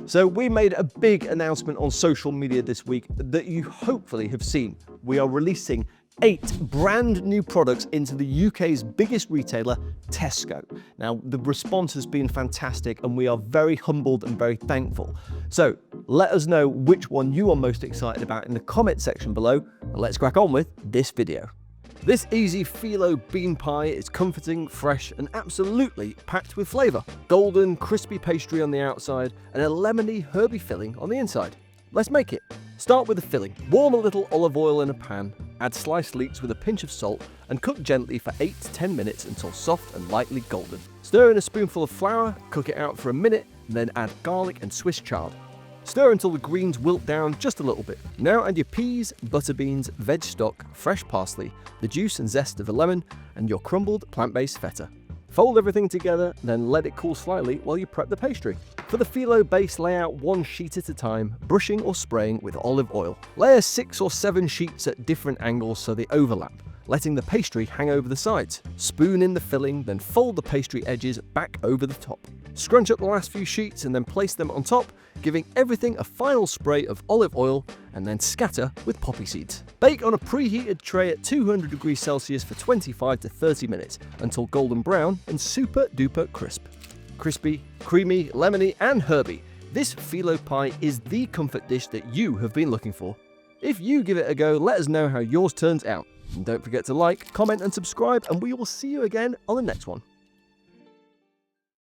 So we made a big announcement on social media this week that you hopefully have seen. We are releasing 8 brand new products into the UK's biggest retailer, Tesco. Now, the response has been fantastic and we are very humbled and very thankful. So let us know which one you are most excited about in the comment section below, and let's crack on with this video. This easy Filo Bean Pie is comforting, fresh, and absolutely packed with flavour. Golden, crispy pastry on the outside and a lemony, herby filling on the inside. Let's make it. Start with the filling. Warm a little olive oil in a pan, add sliced leeks with a pinch of salt, and cook gently for 8 to 10 minutes until soft and lightly golden. Stir in a spoonful of flour, cook it out for a minute, and then add garlic and Swiss chard. Stir until the greens wilt down just a little bit. Now add your peas, butter beans, veg stock, fresh parsley, the juice and zest of a lemon, and your crumbled plant-based feta. Fold everything together, then let it cool slightly while you prep the pastry. For the Filo base, lay out 1 sheet at a time, brushing or spraying with olive oil. Layer 6 or 7 sheets at different angles so they overlap, letting the pastry hang over the sides. Spoon in the filling, then fold the pastry edges back over the top. Scrunch up the last few sheets and then place them on top, giving everything a final spray of olive oil, and then scatter with poppy seeds. Bake on a preheated tray at 200 degrees Celsius for 25 to 30 minutes until golden brown and super duper crisp. Crispy, creamy, lemony, and herby, this Filo pie is the comfort dish that you have been looking for. If you give it a go, let us know how yours turns out. And don't forget to like, comment, and subscribe, and we will see you again on the next one.